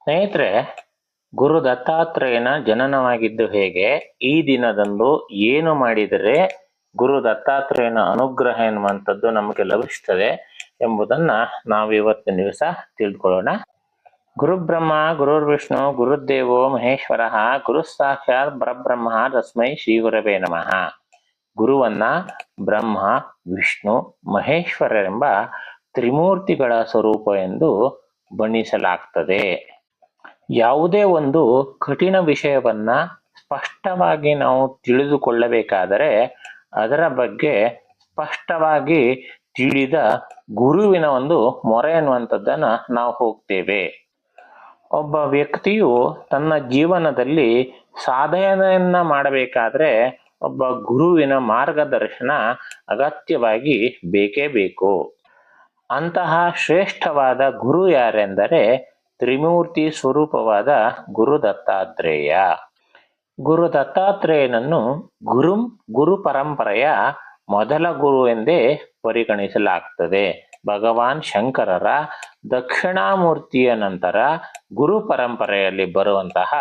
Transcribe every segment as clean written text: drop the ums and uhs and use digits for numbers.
ಸ್ನೇಹಿತರೆ, ಗುರು ದತ್ತಾತ್ರೇಯನ ಜನನವಾಗಿದ್ದು ಹೇಗೆ, ಈ ದಿನದಂದು ಏನು ಮಾಡಿದರೆ ಗುರು ದತ್ತಾತ್ರೇಯನ ಅನುಗ್ರಹ ಎನ್ನುವಂಥದ್ದು ನಮಗೆ ಲಭಿಸ್ತದೆ ಎಂಬುದನ್ನ ನಾವು ಇವತ್ತಿನ ದಿವಸ ತಿಳ್ಕೊಳ್ಳೋಣ. ಗುರುಬ್ರಹ್ಮ ಗುರುರ್ವಿಷ್ಣು ಗುರುದೇವೋ ಮಹೇಶ್ವರ ಗುರು ಸಾಕ್ಷಾತ್ ಪರಬ್ರಹ್ಮ ತಸ್ಮೈ ಶ್ರೀ ಗುರವೇ ನಮಃ. ಗುರುವನ್ನ ಬ್ರಹ್ಮ, ವಿಷ್ಣು, ಮಹೇಶ್ವರರೆಂಬ ತ್ರಿಮೂರ್ತಿಗಳ ಸ್ವರೂಪ ಎಂದು ಬಣ್ಣಿಸಲಾಗ್ತದೆ. ಯಾವುದೇ ಒಂದು ಕಠಿಣ ವಿಷಯವನ್ನ ಸ್ಪಷ್ಟವಾಗಿ ನಾವು ತಿಳಿದುಕೊಳ್ಳಬೇಕಾದರೆ ಅದರ ಬಗ್ಗೆ ಸ್ಪಷ್ಟವಾಗಿ ತಿಳಿದ ಗುರುವಿನ ಒಂದು ಮೊರೆ ಎನ್ನುವಂಥದ್ದನ್ನ ನಾವು ಹೋಗ್ತೇವೆ. ಒಬ್ಬ ವ್ಯಕ್ತಿಯು ತನ್ನ ಜೀವನದಲ್ಲಿ ಸಾಧನೆಯನ್ನ ಮಾಡಬೇಕಾದ್ರೆ ಒಬ್ಬ ಗುರುವಿನ ಮಾರ್ಗದರ್ಶನ ಅಗತ್ಯವಾಗಿ ಬೇಕೇ ಬೇಕು. ಅಂತಹ ಶ್ರೇಷ್ಠವಾದ ಗುರು ಯಾರೆಂದರೆ ತ್ರಿಮೂರ್ತಿ ಸ್ವರೂಪವಾದ ಗುರು ದತ್ತಾತ್ರೇಯ. ಗುರು ದತ್ತಾತ್ರೇಯನನ್ನು ಗುರು ಪರಂಪರೆಯ ಮೊದಲ ಗುರು ಎಂದೇ ಪರಿಗಣಿಸಲಾಗ್ತದೆ. ಭಗವಾನ್ ಶಂಕರರ ದಕ್ಷಿಣಾಮೂರ್ತಿಯ ನಂತರ ಗುರು ಪರಂಪರೆಯಲ್ಲಿ ಬರುವಂತಹ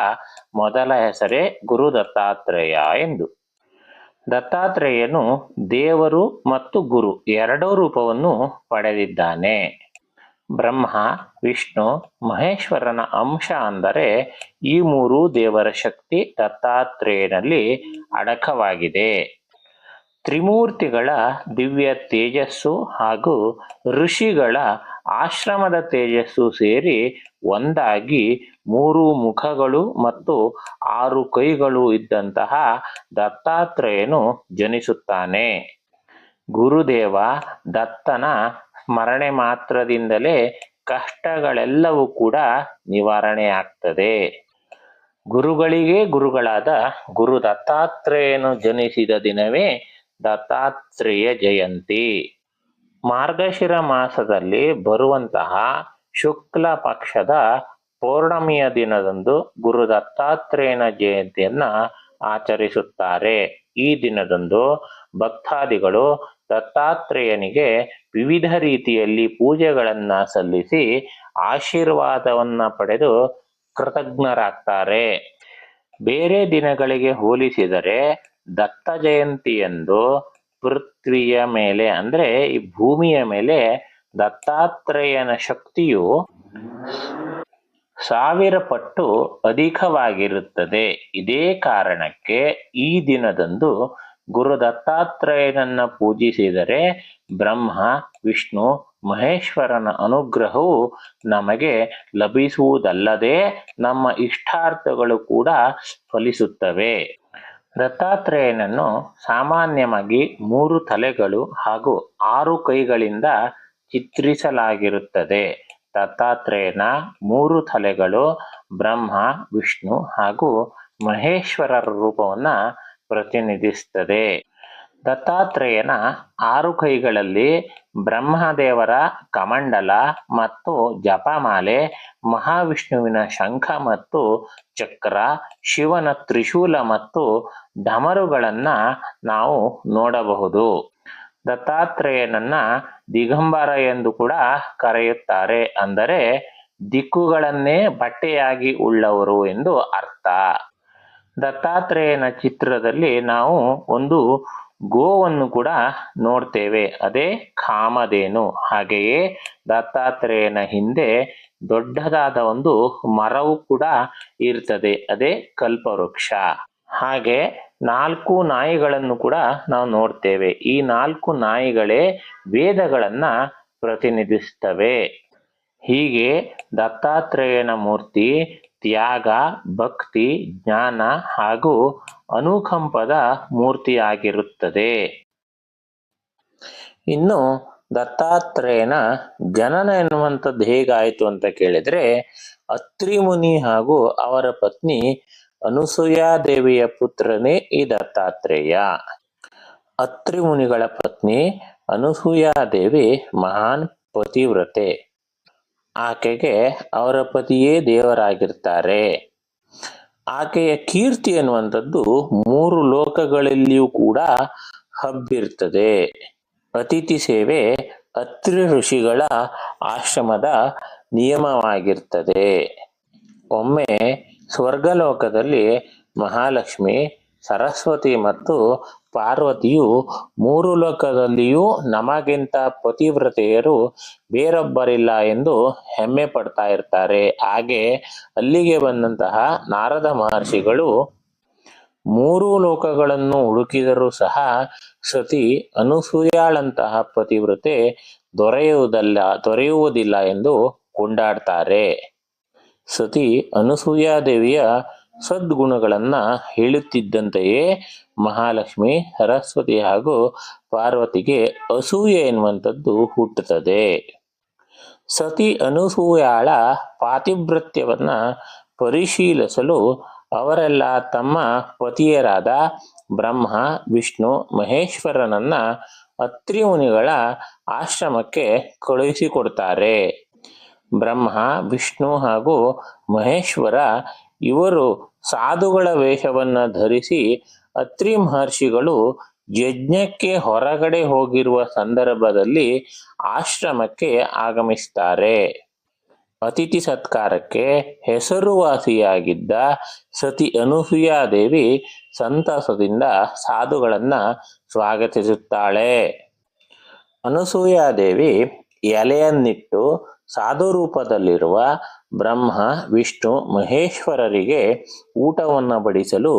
ಮೊದಲ ಹೆಸರೇ ಗುರು ದತ್ತಾತ್ರೇಯ ಎಂದು. ದತ್ತಾತ್ರೇಯನು ದೇವರು ಮತ್ತು ಗುರು ಎರಡೂ ರೂಪವನ್ನು ಪಡೆದಿದ್ದಾನೆ. ಬ್ರಹ್ಮ, ವಿಷ್ಣು, ಮಹೇಶ್ವರನ ಅಂಶ ಅಂದರೆ ಈ ಮೂರು ದೇವರ ಶಕ್ತಿ ದತ್ತಾತ್ರೇಯನಲ್ಲಿ ಅಡಕವಾಗಿದೆ. ತ್ರಿಮೂರ್ತಿಗಳ ದಿವ್ಯ ತೇಜಸ್ಸು ಹಾಗೂ ಋಷಿಗಳ ಆಶ್ರಮದ ತೇಜಸ್ಸು ಸೇರಿ ಒಂದಾಗಿ 3 ಮುಖಗಳು ಮತ್ತು 6 ಕೈಗಳು ಇದ್ದಂತಹ ದತ್ತಾತ್ರೇಯನು ಜನಿಸುತ್ತಾನೆ. ಗುರುದೇವ ದತ್ತನ ಸ್ಮರಣೆ ಮಾತ್ರದಿಂದಲೇ ಕಷ್ಟಗಳೆಲ್ಲವೂ ಕೂಡ ನಿವಾರಣೆಯಾಗ್ತದೆ. ಗುರುಗಳಿಗೆ ಗುರುಗಳಾದ ಗುರು ದತ್ತಾತ್ರೇಯನು ಜನಿಸಿದ ದಿನವೇ ದತ್ತಾತ್ರೇಯ ಜಯಂತಿ. ಮಾರ್ಗಶಿರ ಮಾಸದಲ್ಲಿ ಬರುವಂತಹ ಶುಕ್ಲ ಪಕ್ಷದ ಪೌರ್ಣಮಿಯ ದಿನದಂದು ಗುರು ದತ್ತಾತ್ರೇಯನ ಜಯಂತಿಯನ್ನ ಆಚರಿಸುತ್ತಾರೆ. ಈ ದಿನದಂದು ಭಕ್ತಾದಿಗಳು ದತ್ತಾತ್ರೇಯನಿಗೆ ವಿವಿಧ ರೀತಿಯಲ್ಲಿ ಪೂಜೆಗಳನ್ನ ಸಲ್ಲಿಸಿ ಆಶೀರ್ವಾದವನ್ನ ಪಡೆದು ಕೃತಜ್ಞರಾಗ್ತಾರೆ. ಬೇರೆ ದಿನಗಳಿಗೆ ಹೋಲಿಸಿದರೆ ದತ್ತ ಜಯಂತಿಯಂದು ಪೃಥ್ವಿಯ ಮೇಲೆ ಅಂದ್ರೆ ಈ ಭೂಮಿಯ ಮೇಲೆ ದತ್ತಾತ್ರೇಯನ ಶಕ್ತಿಯು 1000 ಪಟ್ಟು ಅಧಿಕವಾಗಿರುತ್ತದೆ. ಇದೇ ಕಾರಣಕ್ಕೆ ಈ ದಿನದಂದು ಗುರು ದತ್ತಾತ್ರೇಯನನ್ನ ಪೂಜಿಸಿದರೆ ಬ್ರಹ್ಮ, ವಿಷ್ಣು, ಮಹೇಶ್ವರನ ಅನುಗ್ರಹವು ನಮಗೆ ಲಭಿಸುವುದಲ್ಲದೆ ನಮ್ಮ ಇಷ್ಟಾರ್ಥಗಳು ಕೂಡ ಫಲಿಸುತ್ತವೆ. ದತ್ತಾತ್ರೇಯನನ್ನು ಸಾಮಾನ್ಯವಾಗಿ 3 ತಲೆಗಳು ಹಾಗೂ 6 ಕೈಗಳಿಂದ ಚಿತ್ರಿಸಲಾಗಿರುತ್ತದೆ. ದತ್ತಾತ್ರೇಯನ 3 ತಲೆಗಳು ಬ್ರಹ್ಮ, ವಿಷ್ಣು ಹಾಗೂ ಮಹೇಶ್ವರರ ರೂಪವನ್ನ ಪ್ರತಿನಿಧಿಸುತ್ತದೆ. ದತ್ತಾತ್ರೇಯನ 6 ಕೈಗಳಲ್ಲಿ ಬ್ರಹ್ಮದೇವರ ಕಮಂಡಲ ಮತ್ತು ಜಪಮಾಲೆ, ಮಹಾವಿಷ್ಣುವಿನ ಶಂಖ ಮತ್ತು ಚಕ್ರ, ಶಿವನ ತ್ರಿಶೂಲ ಮತ್ತು ಡಮರುಗಳನ್ನ ನಾವು ನೋಡಬಹುದು. ದತ್ತಾತ್ರೇಯನನ್ನ ದಿಗಂಬರ ಎಂದು ಕೂಡ ಕರೆಯುತ್ತಾರೆ. ಅಂದರೆ ದಿಕ್ಕುಗಳನ್ನೇ ಬಟ್ಟೆಯಾಗಿ ಉಳ್ಳವರು ಎಂದು ಅರ್ಥ. ದತ್ತಾತ್ರೇಯನ ಚಿತ್ರದಲ್ಲಿ ನಾವು ಒಂದು ಗೋವನ್ನು ಕೂಡ ನೋಡ್ತೇವೆ, ಅದೇ ಕಾಮಧೇನು. ಹಾಗೆಯೇ ದತ್ತಾತ್ರೇಯನ ಹಿಂದೆ ದೊಡ್ಡದಾದ ಒಂದು ಮರವು ಕೂಡ ಇರ್ತದೆ, ಅದೇ ಕಲ್ಪವೃಕ್ಷ. ಹಾಗೆ 4 ನಾಯಿಗಳನ್ನು ಕೂಡ ನಾವು ನೋಡ್ತೇವೆ. ಈ 4 ನಾಯಿಗಳೇ ವೇದಗಳನ್ನ ಪ್ರತಿನಿಧಿಸುತ್ತವೆ. ಹೀಗೆ ದತ್ತಾತ್ರೇಯನ ಮೂರ್ತಿ ತ್ಯಾಗ, ಭಕ್ತಿ, ಜ್ಞಾನ ಹಾಗೂ ಅನುಕಂಪದ ಮೂರ್ತಿಯಾಗಿರುತ್ತದೆ. ಇನ್ನು ದತ್ತಾತ್ರೇಯನ ಜನನ ಎನ್ನುವಂಥದ್ದು ಹೇಗಾಯಿತು ಅಂತ ಕೇಳಿದ್ರೆ, ಅತ್ರಿ ಮುನಿ ಹಾಗೂ ಅವರ ಪತ್ನಿ ಅನಸೂಯಾದೇವಿಯ ಪುತ್ರನೇ ಈ ದತ್ತಾತ್ರೇಯ. ಅತ್ರಿ ಮುನಿಗಳ ಪತ್ನಿ ಅನಸೂಯಾದೇವಿ ಮಹಾನ್ ಪತಿವ್ರತೆ. ಆಕೆಗೆ ಅವರ ಪತಿಯೇ ದೇವರಾಗಿರ್ತಾರೆ. ಆಕೆಯ ಕೀರ್ತಿ ಎನ್ನುವಂಥದ್ದು 3 ಲೋಕಗಳಲ್ಲಿಯೂ ಕೂಡ ಹಬ್ಬಿರ್ತದೆ. ಅತಿಥಿ ಸೇವೆ ಅತ್ರಿ ಋಷಿಗಳ ಆಶ್ರಮದ ನಿಯಮವಾಗಿರ್ತದೆ. ಒಮ್ಮೆ ಸ್ವರ್ಗಲೋಕದಲ್ಲಿ ಮಹಾಲಕ್ಷ್ಮಿ, ಸರಸ್ವತಿ ಮತ್ತು ಪಾರ್ವತಿಯು ಮೂರು ಲೋಕದಲ್ಲಿಯೂ ನಮಗಿಂತ ಪತಿವ್ರತೆಯರು ಬೇರೊಬ್ಬರಿಲ್ಲ ಎಂದು ಹೆಮ್ಮೆ ಪಡ್ತಾ ಇರ್ತಾರೆ. ಹಾಗೆ ಅಲ್ಲಿಗೆ ಬಂದಂತಹ ನಾರದ ಮಹರ್ಷಿಗಳು ಮೂರು ಲೋಕಗಳನ್ನು ಹುಡುಕಿದರೂ ಸಹ ಸತಿ ಅನಸೂಯಾಳಂತಹ ಪತಿವ್ರತೆ ದೊರೆಯುವುದಿಲ್ಲ ಎಂದು ಕೊಂಡಾಡ್ತಾರೆ. ಸತಿ ಅನಸೂಯಾದೇವಿಯ ಸದ್ಗುಣಗಳನ್ನ ಹೇಳುತ್ತಿದ್ದಂತೆಯೇ ಮಹಾಲಕ್ಷ್ಮಿ, ಸರಸ್ವತಿ ಹಾಗೂ ಪಾರ್ವತಿಗೆ ಅಸೂಯೆ ಎನ್ನುವಂಥದ್ದು ಹುಟ್ಟುತ್ತದೆ. ಸತಿ ಅನಸೂಯಾಳ ಪಾತಿವ್ರತ್ಯವನ್ನ ಪರಿಶೀಲಿಸಲು ಅವರೆಲ್ಲ ತಮ್ಮ ಪತಿಯರಾದ ಬ್ರಹ್ಮ, ವಿಷ್ಣು, ಮಹೇಶ್ವರನನ್ನ ಅತ್ರಿ ಮುನಿಗಳ ಆಶ್ರಮಕ್ಕೆ ಕಳುಹಿಸಿಕೊಡ್ತಾರೆ. ಬ್ರಹ್ಮ, ವಿಷ್ಣು ಹಾಗೂ ಮಹೇಶ್ವರ ಇವರು ಸಾಧುಗಳ ವೇಷವನ್ನ ಧರಿಸಿ ಅತ್ರಿ ಮಹರ್ಷಿಗಳು ಯಜ್ಞಕ್ಕೆ ಹೊರಗಡೆ ಹೋಗಿರುವ ಸಂದರ್ಭದಲ್ಲಿ ಆಶ್ರಮಕ್ಕೆ ಆಗಮಿಸ್ತಾರೆ. ಅತಿಥಿ ಸತ್ಕಾರಕ್ಕೆ ಹೆಸರುವಾಸಿಯಾಗಿದ್ದ ಸತಿ ಅನಸೂಯಾದೇವಿ ಸಂತಸದಿಂದ ಸಾಧುಗಳನ್ನ ಸ್ವಾಗತಿಸುತ್ತಾಳೆ. ಅನಸೂಯಾದೇವಿ ಎಲೆಯನ್ನಿಟ್ಟು ಸಾಧು ರೂಪದಲ್ಲಿರುವ ಬ್ರಹ್ಮ, ವಿಷ್ಣು, ಮಹೇಶ್ವರರಿಗೆ ಊಟವನ್ನು ಬಡಿಸಲು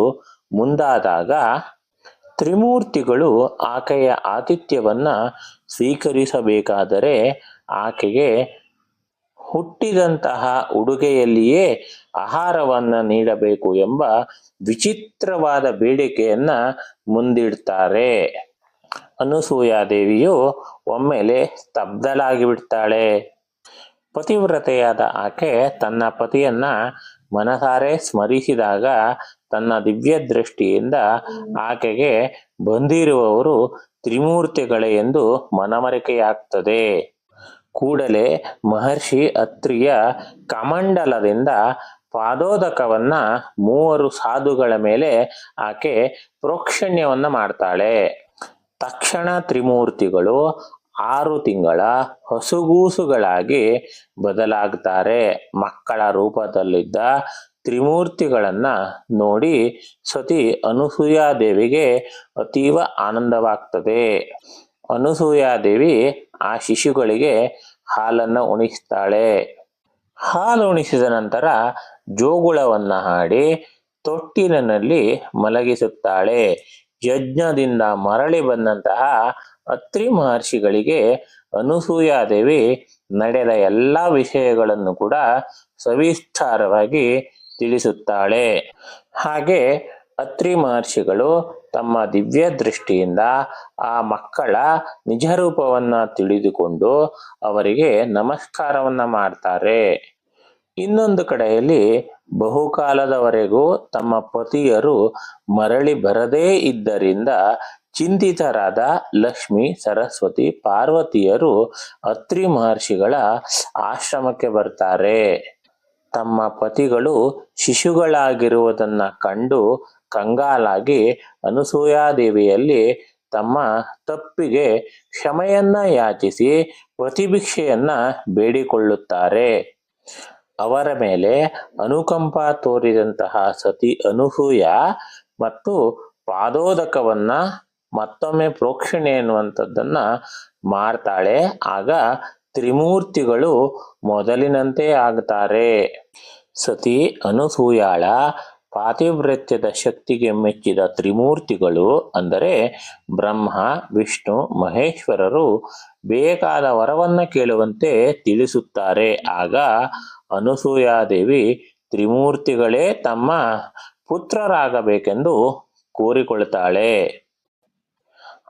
ಮುಂದಾದಾಗ ತ್ರಿಮೂರ್ತಿಗಳು ಆಕೆಯ ಆತಿಥ್ಯವನ್ನ ಸ್ವೀಕರಿಸಬೇಕಾದರೆ ಆಕೆಗೆ ಹುಟ್ಟಿದಂತಹ ಉಡುಗೆಯಲ್ಲಿಯೇ ಆಹಾರವನ್ನ ನೀಡಬೇಕು ಎಂಬ ವಿಚಿತ್ರವಾದ ಬೇಡಿಕೆಯನ್ನ ಮುಂದಿಡ್ತಾರೆ. ಅನಸೂಯಾದೇವಿಯು ಒಮ್ಮೆಲೆ ಸ್ತಬ್ಧಳಾಗಿ ಬಿಡ್ತಾಳೆ. ಪತಿವ್ರತೆಯಾದ ಆಕೆ ತನ್ನ ಪತಿಯನ್ನ ಮನಸಾರೆ ಸ್ಮರಿಸಿದಾಗ ತನ್ನ ದಿವ್ಯ ದೃಷ್ಟಿಯಿಂದ ಆಕೆಗೆ ಬಂದಿರುವವರು ತ್ರಿಮೂರ್ತಿಗಳೇ ಎಂದು ಮನವರಿಕೆಯಾಗ್ತದೆ. ಕೂಡಲೇ ಮಹರ್ಷಿ ಅತ್ರಿಯ ಕಮಂಡಲದಿಂದ ಪಾದೋದಕವನ್ನ ಮೂವರು ಸಾಧುಗಳ ಮೇಲೆ ಆಕೆ ಪ್ರೋಕ್ಷಣ್ಯವನ್ನ ಮಾಡ್ತಾಳೆ. ತಕ್ಷಣ ತ್ರಿಮೂರ್ತಿಗಳು 6 ತಿಂಗಳ ಹಸುಗೂಸುಗಳಾಗಿ ಬದಲಾಗ್ತಾರೆ. ಮಕ್ಕಳ ರೂಪದಲ್ಲಿದ್ದ ತ್ರಿಮೂರ್ತಿಗಳನ್ನ ನೋಡಿ ಸತಿ ಅನಸೂಯಾದೇವಿಗೆ ಅತೀವ ಆನಂದವಾಗ್ತದೆ. ಅನಸೂಯಾದೇವಿ ಆ ಶಿಶುಗಳಿಗೆ ಹಾಲನ್ನ ಉಣಿಸ್ತಾಳೆ. ಹಾಲು ಉಣಿಸಿದ ನಂತರ ಜೋಗುಳವನ್ನ ಹಾಡಿ ತೊಟ್ಟಿಲಿನಲ್ಲಿ ಮಲಗಿಸುತ್ತಾಳೆ. ಯಜ್ಞದಿಂದ ಮರಳಿ ಬಂದಂತಹ ಅತ್ರಿ ಮಹರ್ಷಿಗಳಿಗೆ ಅನಸೂಯಾದೇವಿ ನಡೆದ ಎಲ್ಲ ವಿಷಯಗಳನ್ನು ಕೂಡ ಸವಿಸ್ತಾರವಾಗಿ ತಿಳಿಸುತ್ತಾಳೆ. ಹಾಗೆ ಅತ್ರಿ ಮಹರ್ಷಿಗಳು ತಮ್ಮ ದಿವ್ಯ ದೃಷ್ಟಿಯಿಂದ ಆ ಮಕ್ಕಳ ನಿಜ ರೂಪವನ್ನ ತಿಳಿದುಕೊಂಡು ಅವರಿಗೆ ನಮಸ್ಕಾರವನ್ನ ಮಾಡ್ತಾರೆ. ಇನ್ನೊಂದು ಕಡೆಯಲ್ಲಿ ಬಹುಕಾಲದವರೆಗೂ ತಮ್ಮ ಪತಿಯರು ಮರಳಿ ಬರದೇ ಇದ್ದರಿಂದ ಚಿಂತಿತರಾದ ಲಕ್ಷ್ಮಿ, ಸರಸ್ವತಿ, ಪಾರ್ವತಿಯರು ಅತ್ರಿ ಮಹರ್ಷಿಗಳ ಆಶ್ರಮಕ್ಕೆ ಬರ್ತಾರೆ. ತಮ್ಮ ಪತಿಗಳು ಶಿಶುಗಳಾಗಿರುವುದನ್ನ ಕಂಡು ಕಂಗಾಲಾಗಿ ಅನಸೂಯಾದೇವಿಯಲ್ಲಿ ತಮ್ಮ ತಪ್ಪಿಗೆ ಕ್ಷಮೆಯನ್ನ ಯಾಚಿಸಿ ಪ್ರತಿಭಿಕ್ಷೆಯನ್ನ ಬೇಡಿಕೊಳ್ಳುತ್ತಾರೆ. ಅವರ ಮೇಲೆ ಅನುಕಂಪ ತೋರಿದಂತಹ ಸತಿ ಅನಸೂಯ ಮತ್ತು ಪಾದೋದಕವನ್ನ ಮತ್ತೊಮ್ಮೆ ಪ್ರೋಕ್ಷಣೆ ಎನ್ನುವಂಥದ್ದನ್ನ ಮಾಡ್ತಾಳೆ. ಆಗ ತ್ರಿಮೂರ್ತಿಗಳು ಮೊದಲಿನಂತೆ ಆಗ್ತಾರೆ. ಸತಿ ಅನಸೂಯಾಳ ಪಾತಿವ್ರತ್ಯದ ಶಕ್ತಿಗೆ ಮೆಚ್ಚಿದ ತ್ರಿಮೂರ್ತಿಗಳು ಅಂದರೆ ಬ್ರಹ್ಮ, ವಿಷ್ಣು, ಮಹೇಶ್ವರರು ಬೇಕಾದ ವರವನ್ನ ಕೇಳುವಂತೆ ತಿಳಿಸುತ್ತಾರೆ. ಆಗ ಅನಸೂಯಾದೇವಿ ತ್ರಿಮೂರ್ತಿಗಳೇ ತಮ್ಮ ಪುತ್ರರಾಗಬೇಕೆಂದು ಕೋರಿಕೊಳ್ತಾಳೆ.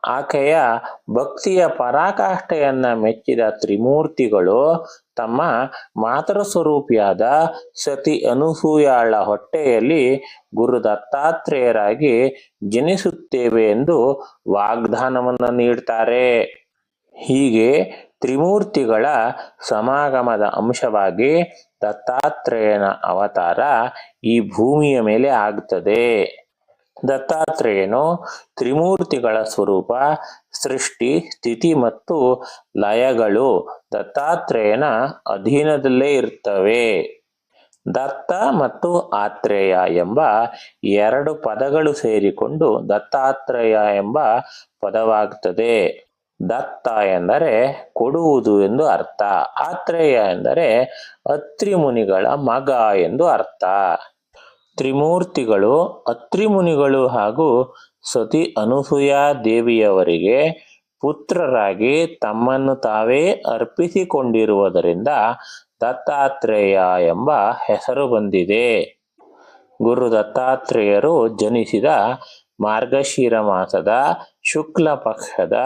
ಆಕೆಯ ಭಕ್ತಿಯ ಪರಾಕಾಷ್ಠೆಯನ್ನ ಮೆಚ್ಚಿದ ತ್ರಿಮೂರ್ತಿಗಳು ತಮ್ಮ ಮಾತೃ ಸ್ವರೂಪಿಯಾದ ಸತಿ ಅನಸೂಯಾಳ ಹೊಟ್ಟೆಯಲ್ಲಿ ಗುರು ದತ್ತಾತ್ರೇಯರಾಗಿ ಜನಿಸುತ್ತೇವೆ ಎಂದು ವಾಗ್ದಾನವನ್ನು ನೀಡ್ತಾರೆ. ಹೀಗೆ ತ್ರಿಮೂರ್ತಿಗಳ ಸಮಾಗಮದ ಅಂಶವಾಗಿ ದತ್ತಾತ್ರೇಯನ ಅವತಾರ ಈ ಭೂಮಿಯ ಮೇಲೆ ಆಗ್ತದೆ. ದತ್ತಾತ್ರೇಯನು ತ್ರಿಮೂರ್ತಿಗಳ ಸ್ವರೂಪ. ಸೃಷ್ಟಿ, ಸ್ಥಿತಿ ಮತ್ತು ಲಯಗಳು ದತ್ತಾತ್ರೇಯನ ಅಧೀನದಲ್ಲೇ ಇರ್ತವೆ. ದತ್ತ ಮತ್ತು ಆತ್ರೇಯ ಎಂಬ ಎರಡು ಪದಗಳು ಸೇರಿಕೊಂಡು ದತ್ತಾತ್ರೇಯ ಎಂಬ ಪದವಾಗುತ್ತದೆ. ದತ್ತ ಎಂದರೆ ಕೊಡುವುದು ಎಂದು ಅರ್ಥ. ಆತ್ರೇಯ ಎಂದರೆ ಅತ್ರಿ ಮುನಿಗಳ ಮಗ ಎಂದು ಅರ್ಥ. ತ್ರಿಮೂರ್ತಿಗಳು ಅತ್ರಿ ಮುನಿಗಳು ಹಾಗೂ ಸತಿ ಅನಸೂಯ ದೇವಿಯವರಿಗೆ ಪುತ್ರರಾಗಿ ತಮ್ಮನ್ನು ತಾವೇ ಅರ್ಪಿಸಿಕೊಂಡಿರುವುದರಿಂದ ದತ್ತಾತ್ರೇಯ ಎಂಬ ಹೆಸರು ಬಂದಿದೆ. ಗುರು ದತ್ತಾತ್ರೇಯರು ಜನಿಸಿದ ಮಾರ್ಗಶಿರ ಮಾಸದ ಶುಕ್ಲ ಪಕ್ಷದ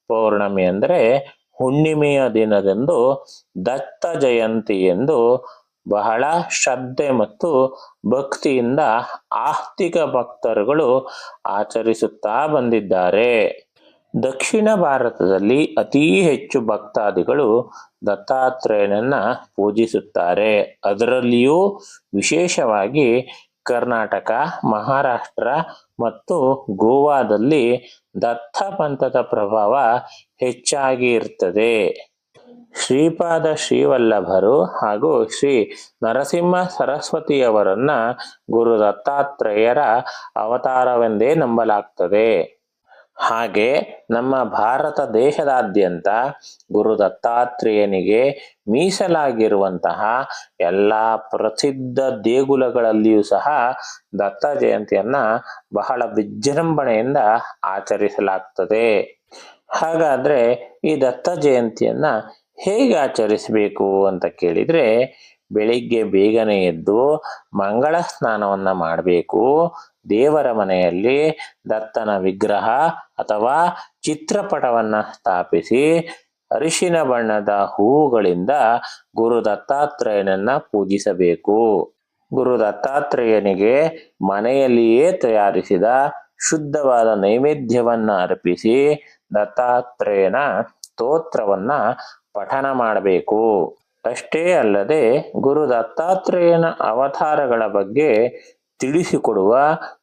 ಪೌರ್ಣಮಿ ಅಂದರೆ ಹುಣ್ಣಿಮೆಯ ದಿನದಂದು ದತ್ತ ಜಯಂತಿ ಎಂದು ಬಹಳ ಶ್ರದ್ಧೆ ಮತ್ತು ಭಕ್ತಿಯಿಂದ ಆಸ್ತಿಕ ಭಕ್ತರುಗಳು ಆಚರಿಸುತ್ತಾ ಬಂದಿದ್ದಾರೆ. ದಕ್ಷಿಣ ಭಾರತದಲ್ಲಿ ಅತೀ ಹೆಚ್ಚು ಭಕ್ತಾದಿಗಳು ದತ್ತಾತ್ರೇಯನನ್ನ ಪೂಜಿಸುತ್ತಾರೆ. ಅದರಲ್ಲಿಯೂ ವಿಶೇಷವಾಗಿ ಕರ್ನಾಟಕ, ಮಹಾರಾಷ್ಟ್ರ ಮತ್ತು ಗೋವಾದಲ್ಲಿ ದತ್ತ ಪಂಥದ ಪ್ರಭಾವ ಹೆಚ್ಚಾಗಿ ಇರ್ತದೆ. ಶ್ರೀಪಾದ ಶ್ರೀವಲ್ಲಭರು ಹಾಗೂ ಶ್ರೀ ನರಸಿಂಹ ಸರಸ್ವತಿಯವರನ್ನ ಗುರು ದತ್ತಾತ್ರೇಯರ ಅವತಾರವೆಂದೇ ನಂಬಲಾಗ್ತದೆ. ಹಾಗೆ ನಮ್ಮ ಭಾರತ ದೇಶದಾದ್ಯಂತ ಗುರು ದತ್ತಾತ್ರೇಯನಿಗೆ ಮೀಸಲಾಗಿರುವಂತಹ ಎಲ್ಲ ಪ್ರಸಿದ್ಧ ದೇಗುಲಗಳಲ್ಲಿಯೂ ಸಹ ದತ್ತ ಜಯಂತಿಯನ್ನ ಬಹಳ ವಿಜೃಂಭಣೆಯಿಂದ ಆಚರಿಸಲಾಗ್ತದೆ. ಹಾಗಾದ್ರೆ ಈ ದತ್ತ ಜಯಂತಿಯನ್ನ ಹೇಗೆ ಆಚರಿಸಬೇಕು ಅಂತ ಕೇಳಿದ್ರೆ, ಬೆಳಿಗ್ಗೆ ಬೇಗನೆ ಎದ್ದು ಮಂಗಳ ಸ್ನಾನವನ್ನ ಮಾಡಬೇಕು. ದೇವರ ಮನೆಯಲ್ಲಿ ದತ್ತನ ವಿಗ್ರಹ ಅಥವಾ ಚಿತ್ರಪಟವನ್ನ ಸ್ಥಾಪಿಸಿ ಅರಿಶಿನ ಬಣ್ಣದ ಹೂವುಗಳಿಂದ ಗುರು ದತ್ತಾತ್ರೇಯನನ್ನ ಪೂಜಿಸಬೇಕು. ಗುರು ದತ್ತಾತ್ರೇಯನಿಗೆ ಮನೆಯಲ್ಲಿಯೇ ತಯಾರಿಸಿದ ಶುದ್ಧವಾದ ನೈವೇದ್ಯವನ್ನ ಅರ್ಪಿಸಿ ದತ್ತಾತ್ರೇಯನ ಸ್ತೋತ್ರವನ್ನ ಪಠನ ಮಾಡಬೇಕು. ಅಷ್ಟೇ ಅಲ್ಲದೆ ಗುರು ದತ್ತಾತ್ರೇಯನ ಅವತಾರಗಳ ಬಗ್ಗೆ ತಿಳಿಸಿಕೊಡುವ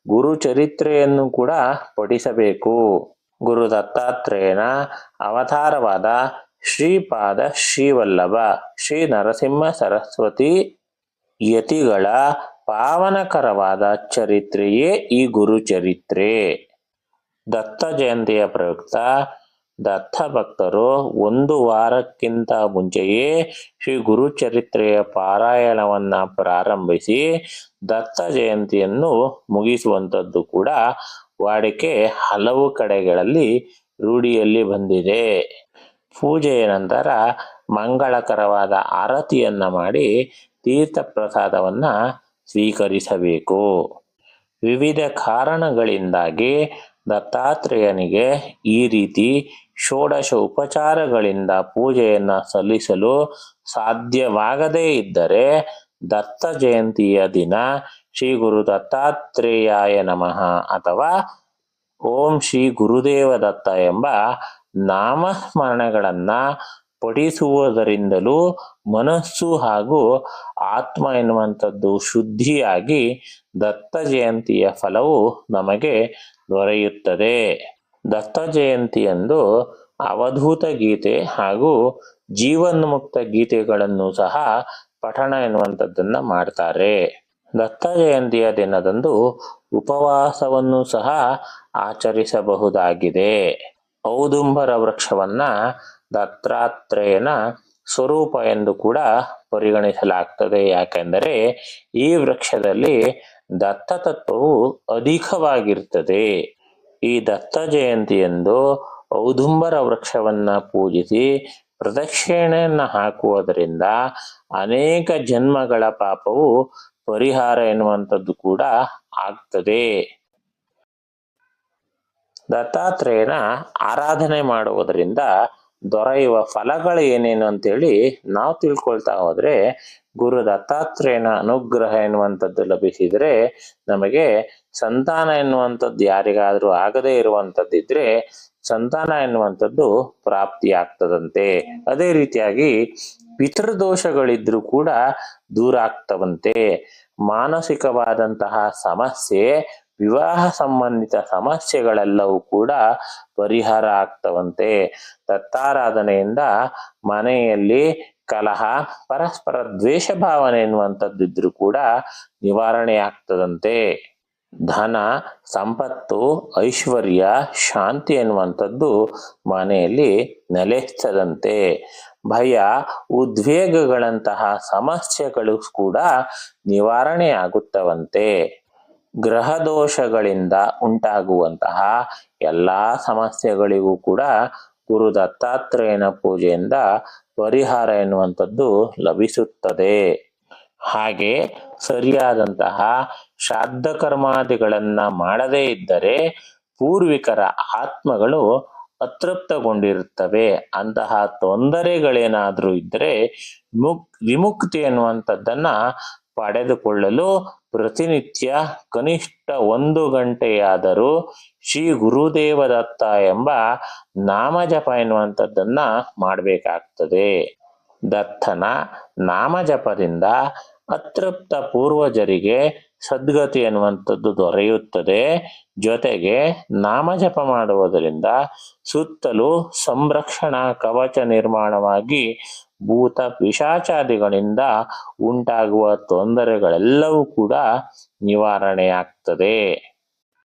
ಗುರುಚರಿತ್ರೆಯನ್ನು ಕೂಡ ಪಠಿಸಬೇಕು. ಗುರು ದತ್ತಾತ್ರೇಯನ ಅವತಾರವಾದ ಶ್ರೀಪಾದ ಶ್ರೀವಲ್ಲಭ ಶ್ರೀ ನರಸಿಂಹ ಸರಸ್ವತಿ ಯತಿಗಳ ಪಾವನಕರವಾದ ಚರಿತ್ರೆಯೇ ಈ ಗುರುಚರಿತ್ರೆ. ದತ್ತ ಜಯಂತಿಯ ಪ್ರಯುಕ್ತ ದತ್ತ ಭಕ್ತರು 1 ವಾರಕ್ಕಿಂತ ಮುಂಚೆಯೇ ಶ್ರೀ ಗುರುಚರಿತ್ರೆಯ ಪಾರಾಯಣವನ್ನ ಪ್ರಾರಂಭಿಸಿ ದತ್ತ ಜಯಂತಿಯನ್ನು ಮುಗಿಸುವಂಥದ್ದು ಕೂಡ ವಾಡಿಕೆ ಹಲವು ಕಡೆಗಳಲ್ಲಿ ರೂಢಿಯಲ್ಲಿ ಬಂದಿದೆ. ಪೂಜೆಯ ನಂತರ ಮಂಗಳಕರವಾದ ಆರತಿಯನ್ನ ಮಾಡಿ ತೀರ್ಥ ಪ್ರಸಾದವನ್ನ ಸ್ವೀಕರಿಸಬೇಕು. ವಿವಿಧ ಕಾರಣಗಳಿಂದಾಗಿ ದತ್ತಾತ್ರೇಯನಿಗೆ ಈ ರೀತಿ ಷೋಡಶ ಉಪಚಾರಗಳಿಂದ ಪೂಜೆಯನ್ನ ಸಲ್ಲಿಸಲು ಸಾಧ್ಯವಾಗದೇ ಇದ್ದರೆ ದತ್ತ ಜಯಂತಿಯ ದಿನ ಶ್ರೀ ಗುರು ದತ್ತಾತ್ರೇಯಾಯ ನಮಃ ಅಥವಾ ಓಂ ಶ್ರೀ ಗುರುದೇವ ದತ್ತ ಎಂಬ ನಾಮಸ್ಮರಣೆಗಳನ್ನ ಪಠಿಸುವುದರಿಂದಲೂ ಮನಸ್ಸು ಹಾಗೂ ಆತ್ಮ ಎನ್ನುವಂಥದ್ದು ಶುದ್ಧಿಯಾಗಿ ದತ್ತ ಜಯಂತಿಯ ಫಲವು ನಮಗೆ ದೊರೆಯುತ್ತದೆ. ದತ್ತ ಜಯಂತಿಯಂದು ಅವಧೂತ ಗೀತೆ ಹಾಗೂ ಜೀವನ್ಮುಕ್ತ ಗೀತೆಗಳನ್ನು ಸಹ ಪಠಣ ಎನ್ನುವಂಥದ್ದನ್ನ ಮಾಡ್ತಾರೆ. ದತ್ತ ಜಯಂತಿಯ ದಿನದಂದು ಉಪವಾಸವನ್ನು ಸಹ ಆಚರಿಸಬಹುದಾಗಿದೆ. ಔದುಂಬರ ವೃಕ್ಷವನ್ನ ದತ್ತಾತ್ರೇಯನ ಸ್ವರೂಪ ಎಂದು ಕೂಡ ಪರಿಗಣಿಸಲಾಗ್ತದೆ. ಯಾಕೆಂದರೆ ಈ ವೃಕ್ಷದಲ್ಲಿ ದತ್ತ ತತ್ವವು ಅಧಿಕವಾಗಿರ್ತದೆ. ಈ ದತ್ತ ಜಯಂತಿಯಂದು ಔದುಂಬರ ವೃಕ್ಷವನ್ನ ಪೂಜಿಸಿ ಪ್ರದಕ್ಷಿಣೆಯನ್ನ ಹಾಕುವುದರಿಂದ ಅನೇಕ ಜನ್ಮಗಳ ಪಾಪವು ಪರಿಹಾರ ಎನ್ನುವಂಥದ್ದು ಕೂಡ ಆಗ್ತದೆ. ದತ್ತಾತ್ರೇಯನ ಆರಾಧನೆ ಮಾಡುವುದರಿಂದ ದೊರೆಯುವ ಫಲಗಳು ಏನೇನು ಅಂತೇಳಿ ನಾವು ತಿಳ್ಕೊಳ್ತಾ ಹೋದ್ರೆ, ಗುರು ದತ್ತಾತ್ರೇಯನ ಅನುಗ್ರಹ ಎನ್ನುವಂಥದ್ದು ಲಭಿಸಿದರೆ ನಮಗೆ ಸಂತಾನ ಎನ್ನುವಂಥದ್ದು ಯಾರಿಗಾದ್ರೂ ಆಗದೇ ಇರುವಂಥದ್ದಿದ್ರೆ ಸಂತಾನ ಎನ್ನುವಂಥದ್ದು ಪ್ರಾಪ್ತಿಯಾಗ್ತದಂತೆ. ಅದೇ ರೀತಿಯಾಗಿ ಪಿತೃದೋಷಗಳಿದ್ರೂ ಕೂಡ ದೂರ ಆಗ್ತವಂತೆ. ಮಾನಸಿಕವಾದಂತಹ ಸಮಸ್ಯೆ, ವಿವಾಹ ಸಂಬಂಧಿತ ಸಮಸ್ಯೆಗಳೆಲ್ಲವೂ ಕೂಡ ಪರಿಹಾರ ಆಗ್ತವಂತೆ. ದತ್ತಾರಾಧನೆಯಿಂದ ಮನೆಯಲ್ಲಿ ಕಲಹ, ಪರಸ್ಪರ ದ್ವೇಷ ಭಾವನೆ ಎನ್ನುವಂಥದ್ದಿದ್ರೂ ಕೂಡ ನಿವಾರಣೆ ಆಗ್ತದಂತೆ. ಧನ, ಸಂಪತ್ತು, ಐಶ್ವರ್ಯ, ಶಾಂತಿ ಎನ್ನುವಂಥದ್ದು ಮನೆಯಲ್ಲಿ ನೆಲೆಸ್ತದಂತೆ. ಭಯ, ಉದ್ವೇಗಗಳಂತಹ ಸಮಸ್ಯೆಗಳು ಕೂಡ ನಿವಾರಣೆ ಆಗುತ್ತವಂತೆ. ಗ್ರಹ ದೋಷಗಳಿಂದ ಉಂಟಾಗುವಂತಹ ಎಲ್ಲಾ ಸಮಸ್ಯೆಗಳಿಗೂ ಕೂಡ ಗುರು ದತ್ತಾತ್ರೇಯನ ಪೂಜೆಯಿಂದ ಪರಿಹಾರ ಎನ್ನುವಂಥದ್ದು ಲಭಿಸುತ್ತದೆ. ಹಾಗೆ ಸರಿಯಾದಂತಹ ಶ್ರಾದ್ದ ಕರ್ಮಾದಿಗಳನ್ನ ಮಾಡದೇ ಇದ್ದರೆ ಪೂರ್ವಿಕರ ಆತ್ಮಗಳು ಅತೃಪ್ತಗೊಂಡಿರುತ್ತವೆ. ಅಂತಹ ತೊಂದರೆಗಳೇನಾದ್ರೂ ಇದ್ದರೆ ವಿಮುಕ್ತಿ ಎನ್ನುವಂಥದ್ದನ್ನ ಪಡೆದುಕೊಳ್ಳಲು ಪ್ರತಿನಿತ್ಯ ಕನಿಷ್ಠ 1 ಗಂಟೆಯಾದರೂ ಶ್ರೀ ಗುರುದೇವ ದತ್ತ ಎಂಬ ನಾಮಜಪ ಎನ್ನುವಂಥದ್ದನ್ನ ಮಾಡಬೇಕಾಗ್ತದೆ. ದತ್ತನ ನಾಮಜಪದಿಂದ ಅತೃಪ್ತ ಪೂರ್ವಜರಿಗೆ ಸದ್ಗತಿ ಎನ್ನುವಂಥದ್ದು ದೊರೆಯುತ್ತದೆ. ಜೊತೆಗೆ ನಾಮಜಪ ಮಾಡುವುದರಿಂದ ಸುತ್ತಲೂ ಸಂರಕ್ಷಣಾ ಕವಚ ನಿರ್ಮಾಣವಾಗಿ ಭೂತ ಪಿಶಾಚಾದಿಗಳಿಂದ ಉಂಟಾಗುವ ತೊಂದರೆಗಳೆಲ್ಲವೂ ಕೂಡ ನಿವಾರಣೆಯಾಗ್ತದೆ.